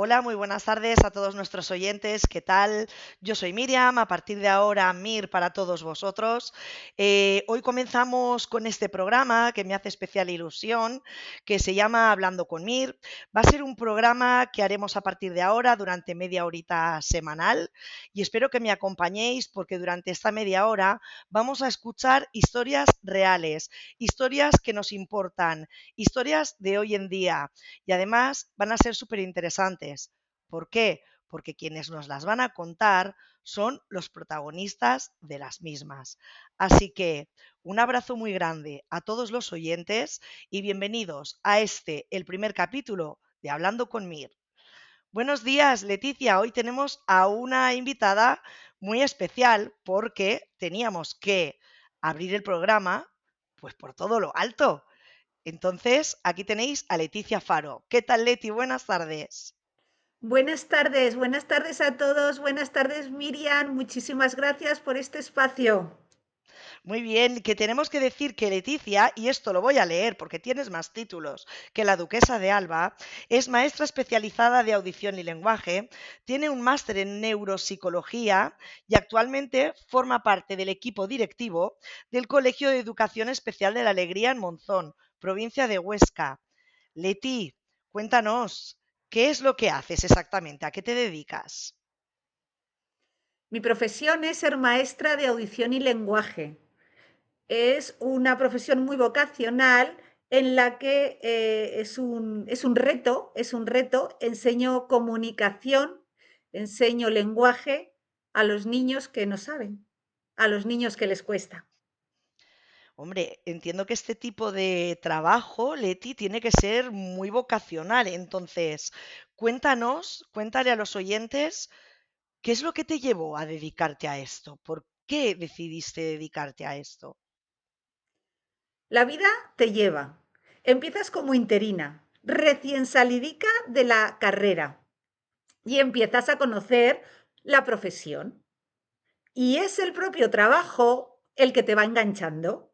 Hola, muy buenas tardes a todos nuestros oyentes. ¿Qué tal? Yo soy Miriam, a partir de ahora Mir para todos vosotros. Hoy comenzamos con este programa que me hace especial ilusión, que se llama Hablando con Mir. Va a ser un programa que haremos a partir de ahora durante media horita semanal y espero que me acompañéis porque durante esta media hora vamos a escuchar historias reales, historias que nos importan, historias de hoy en día y además van a ser súper interesantes. ¿Por qué? Porque quienes nos las van a contar son los protagonistas de las mismas. Así que un abrazo muy grande a todos los oyentes y bienvenidos a el primer capítulo de Hablando con Mir. Buenos días, Leticia. Hoy tenemos a una invitada muy especial porque teníamos que abrir el programa pues por todo lo alto. Entonces, aquí tenéis a Leticia Faro. ¿Qué tal, Leti? Buenas tardes. Buenas tardes a todos, buenas tardes Miriam, muchísimas gracias por este espacio. Muy bien, que tenemos que decir que Leticia, y esto lo voy a leer porque tienes más títulos que la duquesa de Alba, es maestra especializada de audición y lenguaje, tiene un máster en neuropsicología y actualmente forma parte del equipo directivo del Colegio de Educación Especial de la Alegría en Monzón, provincia de Huesca. Leti, cuéntanos, ¿qué es lo que haces exactamente? ¿A qué te dedicas? Mi profesión es ser maestra de audición y lenguaje. Es una profesión muy vocacional en la que es un reto, enseño comunicación, enseño lenguaje a los niños que no saben, a los niños que les cuesta. Hombre, entiendo que este tipo de trabajo, Leti, tiene que ser muy vocacional. Entonces, cuéntale a los oyentes qué es lo que te llevó a dedicarte a esto. ¿Por qué decidiste dedicarte a esto? La vida te lleva. Empiezas como interina, recién salidica de la carrera y empiezas a conocer la profesión. Y es el propio trabajo el que te va enganchando.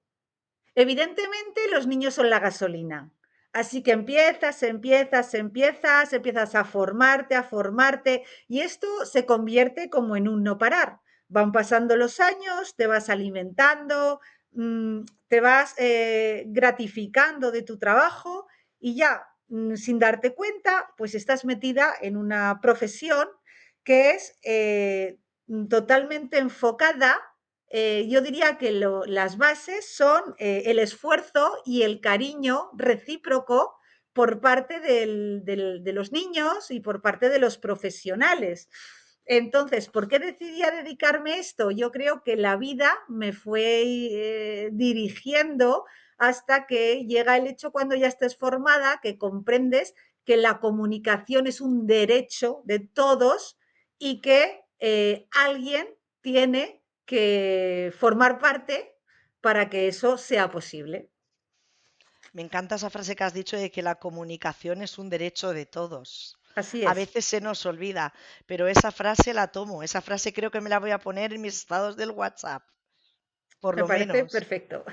Evidentemente los niños son la gasolina. Así que empiezas a formarte y esto se convierte como en un no parar. Van pasando los años, te vas alimentando, te vas gratificando de tu trabajo y ya sin darte cuenta, pues estás metida en una profesión que es totalmente enfocada. Yo diría que las bases son el esfuerzo y el cariño recíproco por parte de los niños y por parte de los profesionales. Entonces, ¿por qué decidí a dedicarme a esto? Yo creo que la vida me fue dirigiendo hasta que llega el hecho cuando ya estés formada, que comprendes que la comunicación es un derecho de todos y que alguien tiene que formar parte para que eso sea posible. Me encanta esa frase que has dicho de que la comunicación es un derecho de todos. Así A es, veces se nos olvida, pero esa frase la tomo. Esa frase creo que me la voy a poner en mis estados del WhatsApp, por me lo parece menos. perfecto.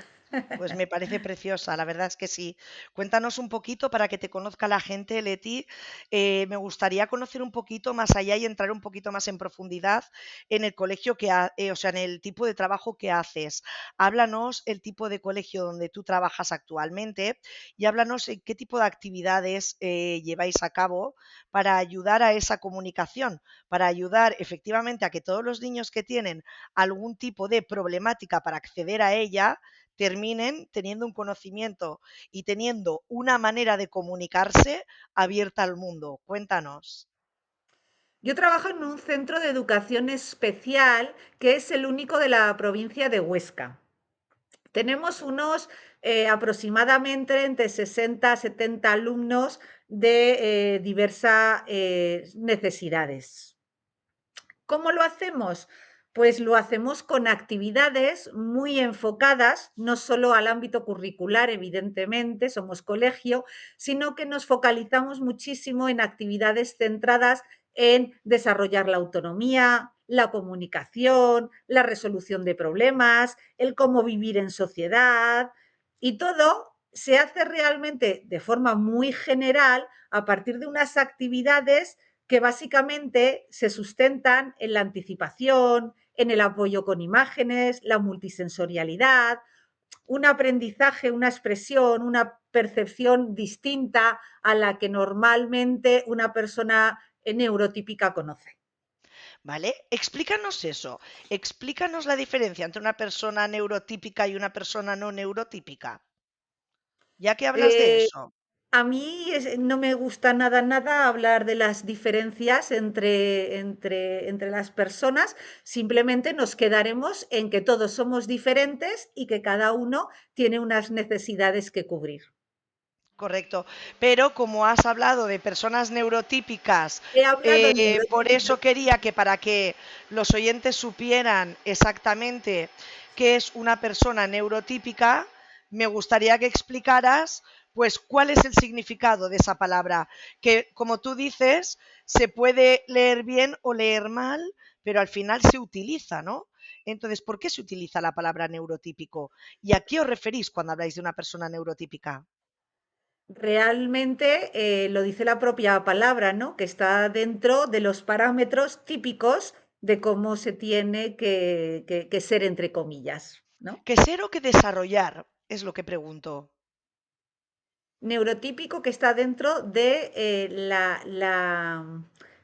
Pues me parece preciosa, la verdad es que sí. Cuéntanos un poquito para que te conozca la gente, Leti. Me gustaría conocer un poquito más allá y entrar un poquito más en profundidad en el colegio o sea, en el tipo de trabajo que haces. Háblanos el tipo de colegio donde tú trabajas actualmente y háblanos en qué tipo de actividades lleváis a cabo para ayudar a esa comunicación, para ayudar efectivamente a que todos los niños que tienen algún tipo de problemática para acceder a ella terminen teniendo un conocimiento y teniendo una manera de comunicarse abierta al mundo. Cuéntanos. Yo trabajo en un centro de educación especial que es el único de la provincia de Huesca. Tenemos unos aproximadamente entre 60 a 70 alumnos de diversas necesidades. ¿Cómo lo hacemos? Pues lo hacemos con actividades muy enfocadas, no solo al ámbito curricular, evidentemente, somos colegio, sino que nos focalizamos muchísimo en actividades centradas en desarrollar la autonomía, la comunicación, la resolución de problemas, el cómo vivir en sociedad y todo se hace realmente de forma muy general a partir de unas actividades que básicamente se sustentan en la anticipación, en el apoyo con imágenes, la multisensorialidad, un aprendizaje, una expresión, una percepción distinta a la que normalmente una persona neurotípica conoce. ¿Vale? Explícanos eso. Explícanos la diferencia entre una persona neurotípica y una persona no neurotípica. Ya que hablas de Eh, eso. a mí no me gusta nada, nada hablar de las diferencias entre las personas, simplemente nos quedaremos en que todos somos diferentes y que cada uno tiene unas necesidades que cubrir. Correcto. Pero como has hablado de personas neurotípicas, He hablado por eso quería que para que los oyentes supieran exactamente qué es una persona neurotípica, me gustaría que explicaras pues cuál es el significado de esa palabra, que como tú dices, se puede leer bien o leer mal, pero al final se utiliza, ¿no? Entonces, ¿por qué se utiliza la palabra neurotípico? ¿Y a qué os referís cuando habláis de una persona neurotípica? realmente lo dice la propia palabra, ¿no? Que está dentro de los parámetros típicos de cómo se tiene que ser, entre comillas, ¿no? ¿Que ser o que desarrollar? Es lo que pregunto. Neurotípico que está dentro de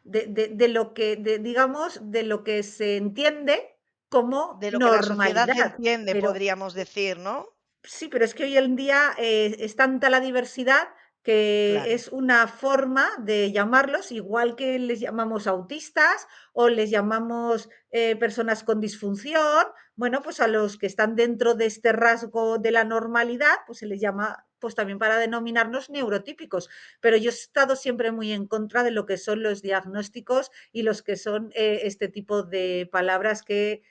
de lo que, digamos, de lo que se entiende como De lo que la sociedad normalidad. entiende, Pero podríamos decir, ¿no? sí, pero es que hoy en día es tanta la diversidad que Claro. es una forma de llamarlos, igual que les llamamos autistas o les llamamos personas con disfunción. Bueno, pues a los que están dentro de este rasgo de la normalidad, pues se les llama pues también para denominarnos neurotípicos. Pero yo he estado siempre muy en contra de lo que son los diagnósticos y los que son este tipo de palabras que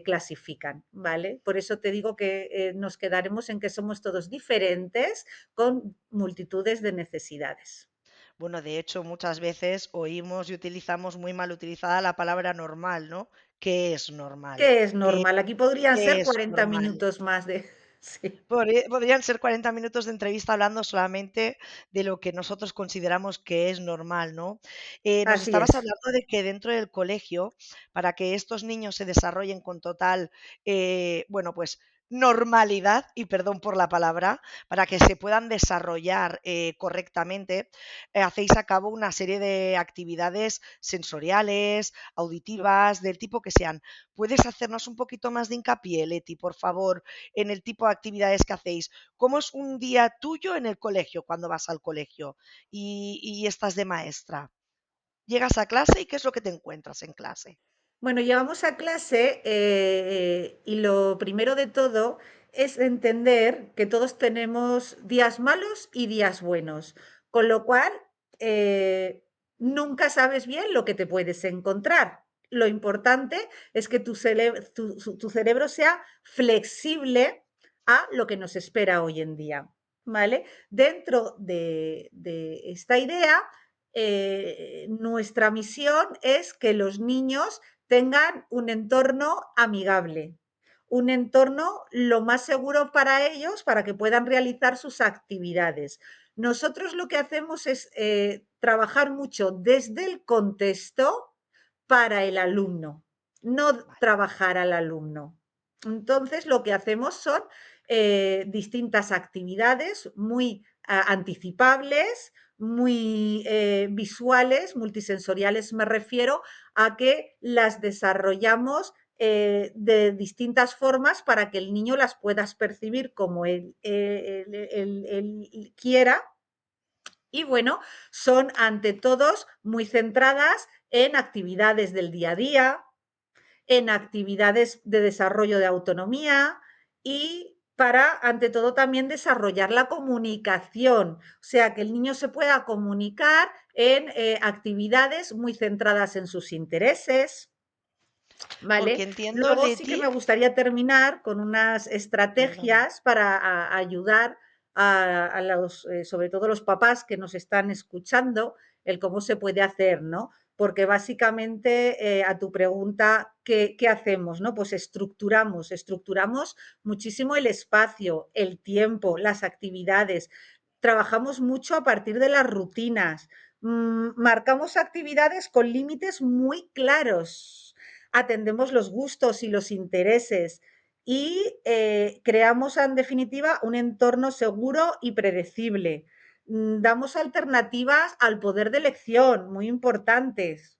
clasifican, ¿vale? Por eso te digo que nos quedaremos en que somos todos diferentes con multitudes de necesidades. Bueno, de hecho, muchas veces oímos y utilizamos muy mal utilizada la palabra normal, ¿no? ¿Qué es normal? ¿Qué es ¿Qué, normal? Aquí podrían qué ser es 40 normal? minutos más de... Sí, Podrían ser 40 minutos de entrevista hablando solamente de lo que nosotros consideramos que es normal, ¿no? Nos así estabas es. hablando de que dentro del colegio, para que estos niños se desarrollen con total, bueno, pues normalidad, y perdón por la palabra, para que se puedan desarrollar correctamente, hacéis a cabo una serie de actividades sensoriales, auditivas, del tipo que sean. ¿Puedes hacernos un poquito más de hincapié, Leti, por favor? En el tipo de actividades que hacéis. ¿Cómo es un día tuyo en el colegio cuando vas al colegio y estás de maestra? Llegas a clase y ¿qué es lo que te encuentras en clase? Bueno, llegamos a clase y lo primero de todo es entender que todos tenemos días malos y días buenos, con lo cual eh, nunca sabes bien lo que te puedes encontrar. Lo importante es que tu cerebro sea flexible a lo que nos espera hoy en día, ¿vale? Dentro de esta idea, nuestra misión es que los niños tengan un entorno amigable, un entorno lo más seguro para ellos para que puedan realizar sus actividades. Nosotros lo que hacemos es trabajar mucho desde el contexto para el alumno, no Vale. trabajar al alumno. Entonces, lo que hacemos son distintas actividades muy anticipables, muy visuales, multisensoriales me refiero, a que las desarrollamos de distintas formas para que el niño las pueda percibir como él quiera. Y bueno, son ante todos muy centradas en actividades del día a día, en actividades de desarrollo de autonomía y para, ante todo, también desarrollar la comunicación, o sea, que el niño se pueda comunicar en actividades muy centradas en sus intereses, Porque ¿vale? entiendo, Luego sí que Leti, me gustaría terminar con unas perdona. estrategias para ayudar a los, sobre todo los papás que nos están escuchando, el cómo se puede hacer, ¿no? Porque básicamente a tu pregunta, ¿qué hacemos? ¿No? Pues estructuramos muchísimo el espacio, el tiempo, las actividades. Trabajamos mucho a partir de las rutinas, Marcamos actividades con límites muy claros, atendemos los gustos y los intereses y creamos en definitiva un entorno seguro y predecible. Damos alternativas al poder de elección, muy importantes.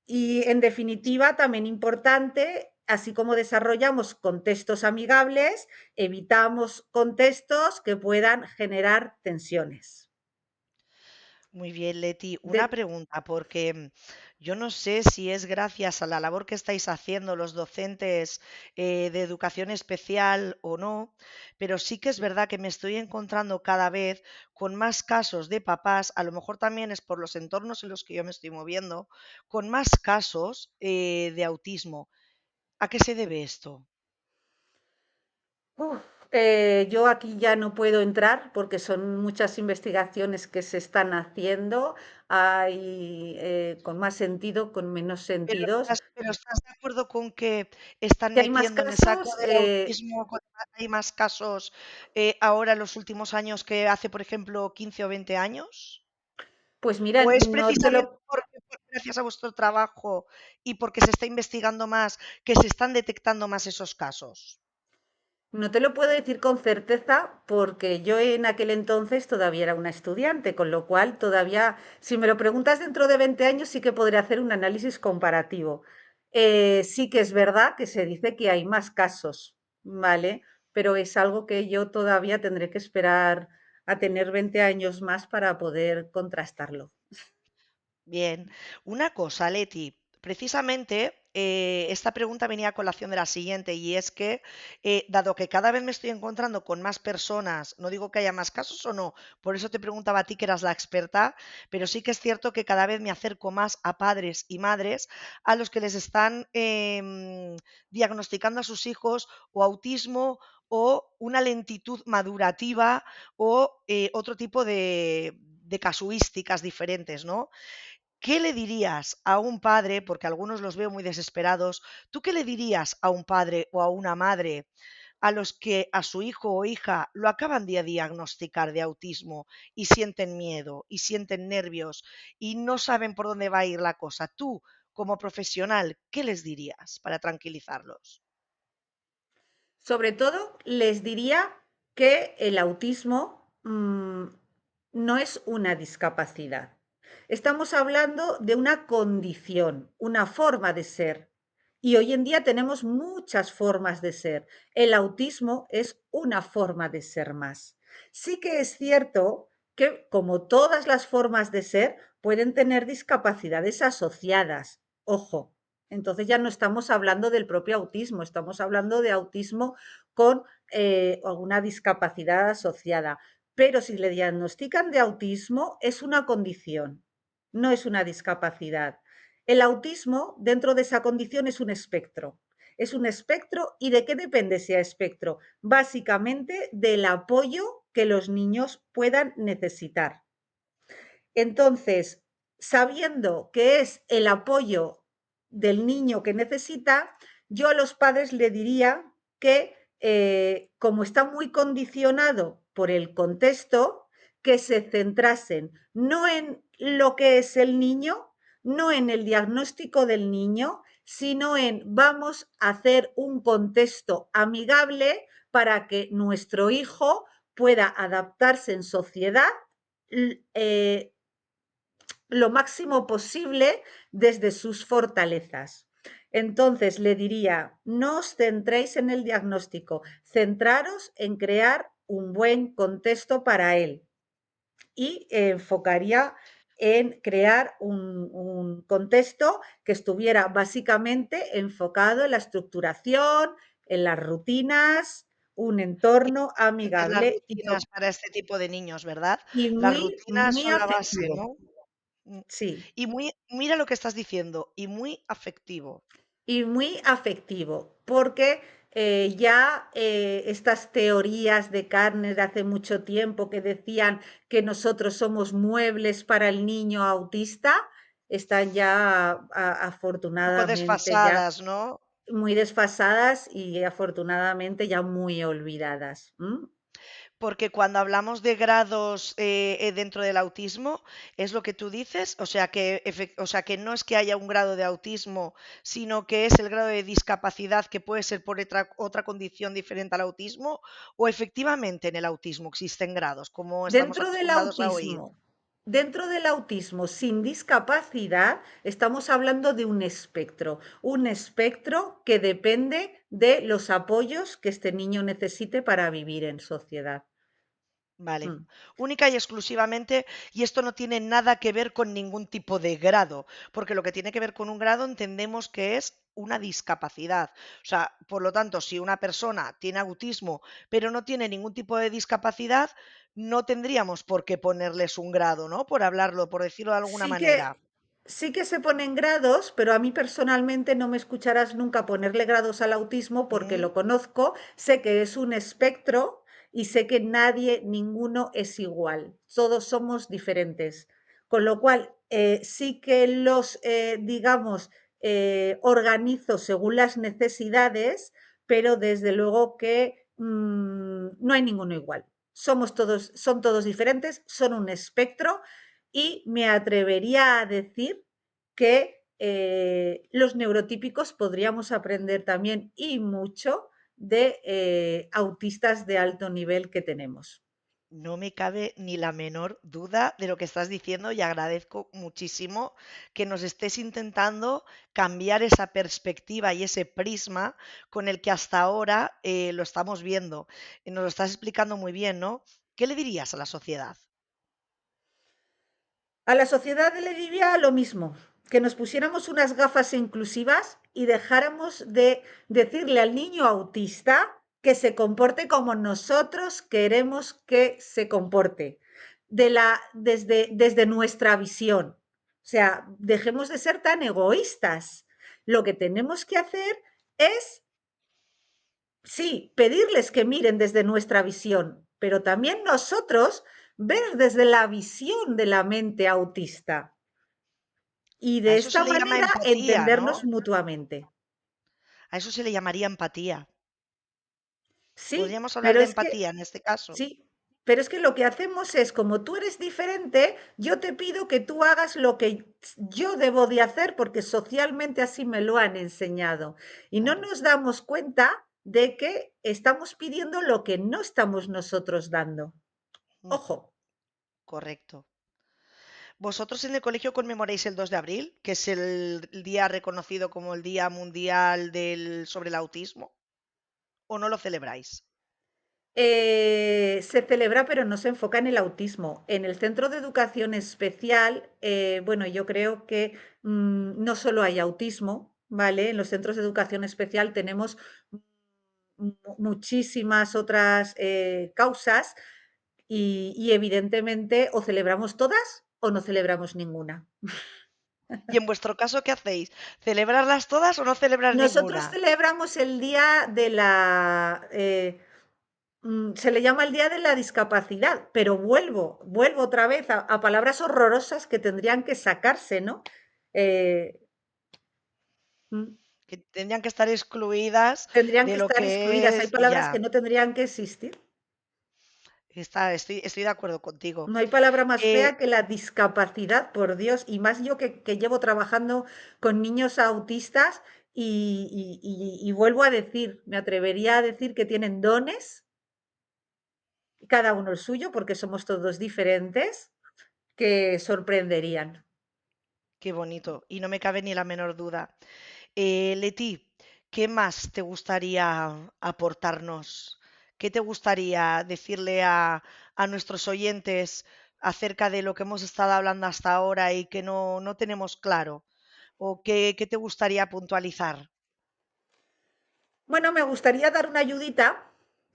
Y en definitiva, también importante, así como desarrollamos contextos amigables, evitamos contextos que puedan generar tensiones. Muy bien, Leti. Una De, pregunta, porque yo no sé si es gracias a la labor que estáis haciendo los docentes de educación especial o no, pero sí que es verdad que me estoy encontrando cada vez con más casos de papás, a lo mejor también es por los entornos en los que yo me estoy moviendo, con más casos de autismo. ¿A qué se debe esto? uf, yo aquí ya no puedo entrar porque son muchas investigaciones que se están haciendo, hay con más sentido, con menos sentidos. Pero estás de acuerdo con que están Que hay más metiendo en el saco casos, del autismo, hay más casos ahora en los últimos años que hace, por ejemplo, 15 o 20 años? pues ¿O mira, es no te precisamente lo porque gracias a vuestro trabajo y porque se está investigando más que se están detectando más esos casos? No te lo puedo decir con certeza porque yo en aquel entonces todavía era una estudiante, con lo cual todavía, si me lo preguntas dentro de 20 años, sí que podré hacer un análisis comparativo. Sí que es verdad que se dice que hay más casos, ¿vale? Pero es algo que yo todavía tendré que esperar a tener 20 años más para poder contrastarlo. Bien, una cosa, Leti, precisamente esta pregunta venía a colación de la siguiente, y es que, dado que cada vez me estoy encontrando con más personas, no digo que haya más casos o no, por eso te preguntaba a ti que eras la experta, pero sí que es cierto que cada vez me acerco más a padres y madres a los que les están diagnosticando a sus hijos o autismo o una lentitud madurativa o otro tipo de casuísticas diferentes, ¿no? ¿Qué le dirías a un padre? Porque algunos los veo muy desesperados. ¿Tú qué le dirías a un padre o a una madre a los que a su hijo o hija lo acaban de diagnosticar de autismo y sienten miedo y sienten nervios y no saben por dónde va a ir la cosa? Tú, como profesional, ¿qué les dirías para tranquilizarlos? Sobre todo, les diría que el autismo no es una discapacidad. Estamos hablando de una condición, una forma de ser. Y hoy en día tenemos muchas formas de ser. El autismo es una forma de ser más. Sí que es cierto que, como todas las formas de ser, pueden tener discapacidades asociadas. Ojo, entonces ya no estamos hablando del propio autismo, estamos hablando de autismo con alguna discapacidad asociada. Pero si le diagnostican de autismo, es una condición, no es una discapacidad. El autismo, dentro de esa condición, es un espectro. Es un espectro y ¿de qué depende ese espectro? Básicamente del apoyo que los niños puedan necesitar. Entonces, sabiendo que es el apoyo del niño que necesita, yo a los padres le diría que, como está muy condicionado por el contexto, que se centrasen no en lo que es el niño, no en el diagnóstico del niño, sino en vamos a hacer un contexto amigable para que nuestro hijo pueda adaptarse en sociedad, lo máximo posible desde sus fortalezas. Entonces le diría, no os centréis en el diagnóstico, centraros en crear un buen contexto para él y enfocaría en crear un contexto que estuviera básicamente enfocado en la estructuración, en las rutinas, un entorno En las amigable rutinas para este tipo de niños, ¿verdad? y Las muy, rutinas muy son la base, afectivo. ¿no? Mm. Sí, Y muy, mira lo que estás diciendo, y muy afectivo. y muy afectivo, porque ya estas teorías de carne de hace mucho tiempo que decían que nosotros somos muebles para el niño autista, están ya Un poco afortunadamente ya desfasadas, ¿no? muy desfasadas y afortunadamente ya muy olvidadas. Porque cuando hablamos de grados dentro del autismo, es lo que tú dices, o sea que no es que haya un grado de autismo, sino que es el grado de discapacidad que puede ser por otra condición diferente al autismo, o efectivamente en el autismo existen grados, como estamos Dentro del acostumbrados a oír. autismo, dentro del autismo sin discapacidad, estamos hablando de un espectro que depende de los apoyos que este niño necesite para vivir en sociedad. Vale, Mm. única y exclusivamente, y esto no tiene nada que ver con ningún tipo de grado, porque lo que tiene que ver con un grado entendemos que es una discapacidad. O sea, por lo tanto, si una persona tiene autismo, pero no tiene ningún tipo de discapacidad, no tendríamos por qué ponerles un grado, ¿no? Por hablarlo, por decirlo de alguna Sí manera. que, sí que se ponen grados, pero a mí personalmente no me escucharás nunca ponerle grados al autismo porque ¿Mm? lo conozco, sé que es un espectro y sé que nadie, ninguno es igual, todos somos diferentes. Con lo cual, sí que los, digamos, organizo según las necesidades, pero desde luego que no hay ninguno igual. Son todos diferentes, son un espectro y me atrevería a decir que los neurotípicos podríamos aprender también y mucho de autistas de alto nivel que tenemos. No me cabe ni la menor duda de lo que estás diciendo y agradezco muchísimo que nos estés intentando cambiar esa perspectiva y ese prisma con el que hasta ahora lo estamos viendo. Y nos lo estás explicando muy bien, ¿no? ¿Qué le dirías a la sociedad? A la sociedad le diría lo mismo, que nos pusiéramos unas gafas inclusivas y dejáramos de decirle al niño autista que se comporte como nosotros queremos que se comporte, desde nuestra visión. O sea, dejemos de ser tan egoístas. Lo que tenemos que hacer es, sí, pedirles que miren desde nuestra visión, pero también nosotros ver desde la visión de la mente autista y A de eso se esta le llama manera empatía, entendernos ¿no? mutuamente. A eso se le llamaría empatía. Sí, Podríamos hablar pero de es que, empatía en este caso. sí, pero es que lo que hacemos es, como tú eres diferente, yo te pido que tú hagas lo que yo debo de hacer porque socialmente así me lo han enseñado. Y no Claro. nos damos cuenta de que estamos pidiendo lo que no estamos nosotros dando. Ujú, Ojo. correcto. ¿Vosotros en el colegio conmemoráis el 2 de abril, que es el día reconocido como el Día Mundial sobre el Autismo? ¿O no lo celebráis? Se celebra, pero no se enfoca en el autismo. En el centro de educación especial, bueno, yo creo que no solo hay autismo, ¿vale? En los centros de educación especial tenemos muchísimas otras causas y evidentemente o celebramos todas o no celebramos ninguna. ¿Y en vuestro caso qué hacéis? ¿Celebrarlas todas o no celebrar Nosotros ninguna? celebramos el día de la se le llama el Día de la Discapacidad, pero vuelvo otra vez a palabras horrorosas que tendrían que sacarse, ¿no? Eh, mm, Que tendrían que estar excluidas Tendrían de que lo estar que excluidas. Hay es palabras que ya. no tendrían que existir. Estoy de acuerdo contigo. No hay palabra más Eh, fea que la discapacidad, por Dios, y más yo que llevo trabajando con niños autistas y vuelvo a decir, me atrevería a decir que tienen dones, cada uno el suyo, porque somos todos diferentes, que sorprenderían. qué bonito. Y no me cabe ni la menor duda. Leti, ¿qué más te gustaría aportarnos? ¿Qué te gustaría decirle a nuestros oyentes acerca de lo que hemos estado hablando hasta ahora y que no tenemos claro? ¿O qué te gustaría puntualizar? Bueno, me gustaría dar una ayudita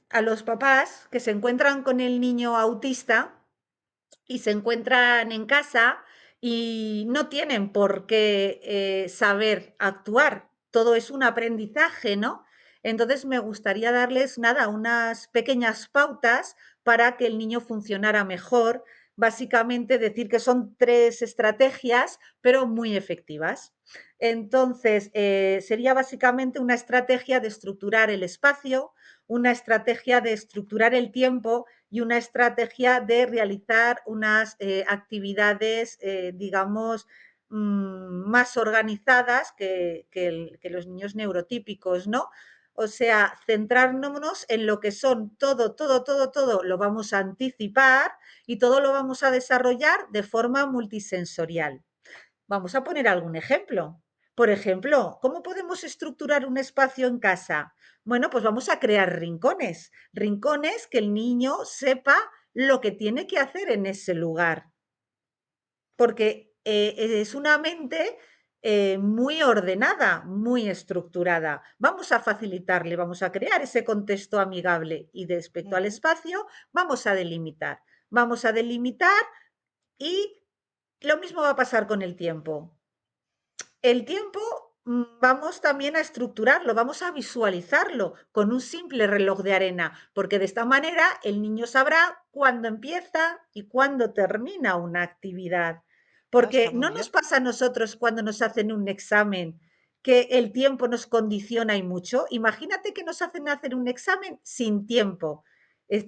a los papás que se encuentran con el niño autista y se encuentran en casa y no tienen por qué saber actuar. Todo es un aprendizaje, ¿no? Entonces me gustaría darles, nada, unas pequeñas pautas para que el niño funcionara mejor. Básicamente decir que son 3 estrategias, pero muy efectivas. Entonces, sería básicamente una estrategia de estructurar el espacio, una estrategia de estructurar el tiempo y una estrategia de realizar unas actividades, digamos, más organizadas que los niños neurotípicos, ¿no? O sea, centrarnos en lo que son todo, lo vamos a anticipar y todo lo vamos a desarrollar de forma multisensorial. Vamos a poner algún ejemplo. Por ejemplo, ¿cómo podemos estructurar un espacio en casa? Bueno, pues vamos a crear rincones, rincones que el niño sepa lo que tiene que hacer en ese lugar, porque es una mente muy ordenada, muy estructurada. Vamos a facilitarle, vamos a crear ese contexto amigable y respecto al Ujú. espacio, vamos a delimitar. Vamos a delimitar y lo mismo va a pasar con el tiempo. El tiempo vamos también a estructurarlo, vamos a visualizarlo con un simple reloj de arena, porque de esta manera el niño sabrá cuándo empieza y cuándo termina una actividad. Ah, está Porque muy no bien. nos pasa a nosotros cuando nos hacen un examen que el tiempo nos condiciona y mucho. Imagínate que nos hacen hacer un examen sin tiempo.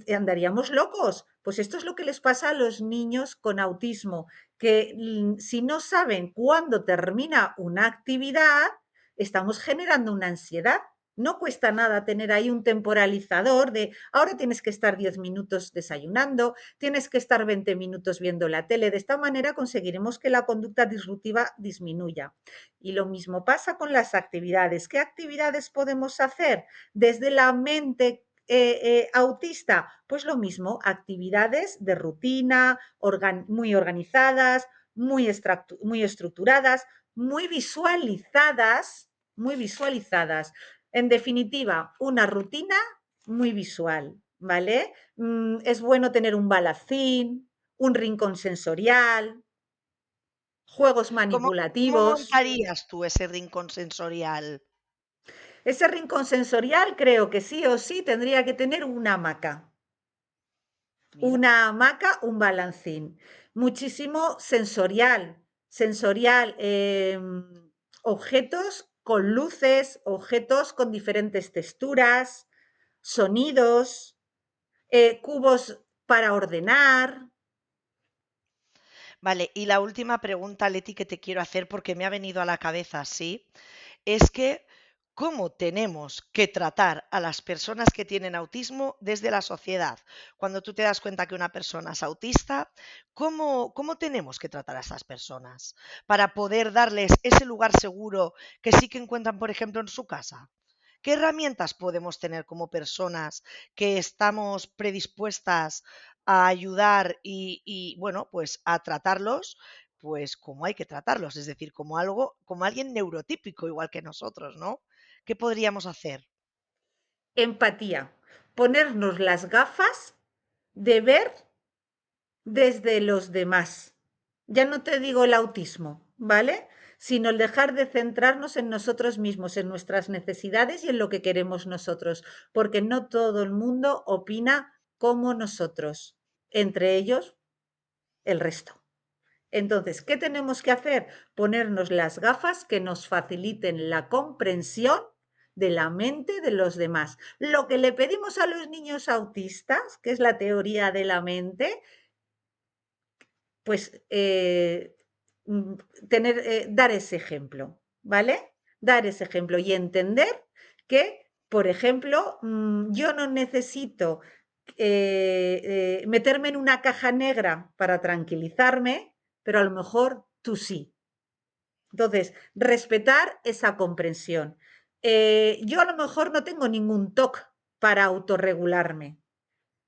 Andaríamos locos. Pues esto es lo que les pasa a los niños con autismo, que si no saben cuándo termina una actividad, estamos generando una ansiedad. No cuesta nada tener ahí un temporalizador de ahora tienes que estar 10 minutos desayunando, tienes que estar 20 minutos viendo la tele. De esta manera conseguiremos que la conducta disruptiva disminuya. Y lo mismo pasa con las actividades. ¿Qué actividades podemos hacer desde la mente autista? Pues lo mismo, actividades de rutina, muy organizadas, muy estructuradas, muy visualizadas. En definitiva, una rutina muy visual, ¿vale? Es bueno tener un balacín, un rincón sensorial, juegos ¿Cómo manipulativos. montarías tú ese rincón sensorial? Ese rincón sensorial creo que sí o sí tendría que tener Mira. un balancín, muchísimo sensorial, objetos con luces, objetos con diferentes texturas, sonidos, cubos para ordenar. Vale, y la última pregunta, Leti, que te quiero hacer porque me ha venido a la cabeza así, es que ¿cómo tenemos que tratar a las personas que tienen autismo desde la sociedad? Cuando tú te das cuenta que una persona es autista, ¿cómo tenemos que tratar a esas personas para poder darles ese lugar seguro que sí que encuentran, por ejemplo, en su casa? ¿Qué herramientas podemos tener como personas que estamos predispuestas a ayudar y, bueno, pues a tratarlos, pues como hay que tratarlos, es decir, como algo, como alguien neurotípico igual que nosotros, ¿no? ¿Qué podríamos hacer? Empatía, ponernos las gafas de ver desde los demás. Ya no te digo el autismo, ¿vale? Sino el dejar de centrarnos en nosotros mismos, en nuestras necesidades y en lo que queremos nosotros, porque no todo el mundo opina como nosotros, entre ellos el resto. Entonces, ¿qué tenemos que hacer? Ponernos las gafas que nos faciliten la comprensión de la mente de los demás. Lo que le pedimos a los niños autistas, que es la teoría de la mente, pues mm, dar ese ejemplo, ¿vale? Dar ese ejemplo y entender que, por ejemplo, yo no necesito meterme en una caja negra para tranquilizarme, pero a lo mejor tú sí. Entonces, respetar esa comprensión. Yo a lo mejor no tengo ningún TOC para autorregularme,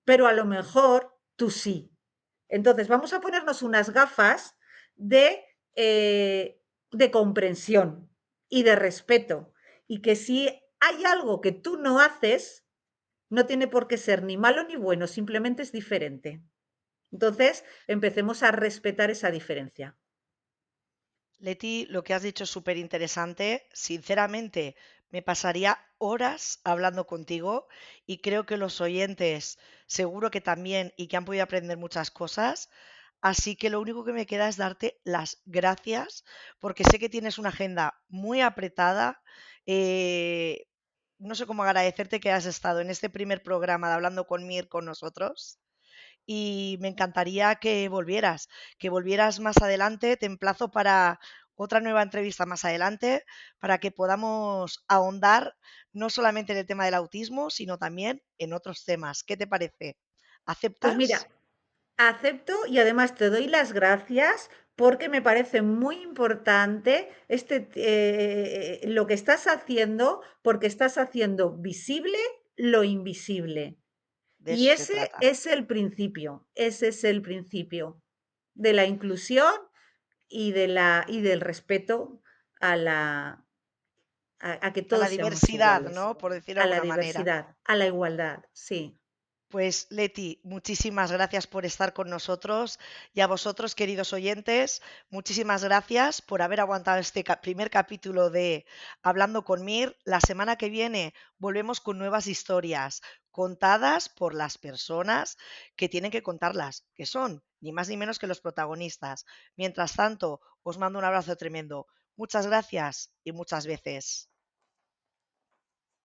pero a lo mejor tú sí. Entonces, vamos a ponernos unas gafas de, de comprensión y de respeto. Y que si hay algo que tú no haces, no tiene por qué ser ni malo ni bueno, simplemente es diferente. Entonces, empecemos a respetar esa diferencia. Leti, lo que has dicho es súper interesante. Sinceramente, me pasaría horas hablando contigo y creo que los oyentes seguro que también y que han podido aprender muchas cosas. Así que lo único que me queda es darte las gracias porque sé que tienes una agenda muy apretada. eh, no sé cómo agradecerte que has estado en este primer programa de Hablando con Mir con nosotros y me encantaría que volvieras más adelante. Te emplazo para otra nueva entrevista más adelante para que podamos ahondar no solamente en el tema del autismo, sino también en otros temas. ¿Qué te parece? Pues ¿Aceptas? mira, acepto y además te doy las gracias porque me parece muy importante lo que estás haciendo, porque estás haciendo visible lo invisible. De Y eso se ese trata. es el principio, ese es el principio de la inclusión y del respeto a a que A la todos seamos diversidad, iguales, ¿no? Por decirlo de a la alguna manera. diversidad, a la igualdad, sí. Pues Leti, muchísimas gracias por estar con nosotros y a vosotros, queridos oyentes, muchísimas gracias por haber aguantado este primer capítulo de Hablando con Mir. La semana que viene volvemos con nuevas historias contadas por las personas que tienen que contarlas, que son ni más ni menos que los protagonistas. Mientras tanto, os mando un abrazo tremendo. Muchas gracias y muchas veces.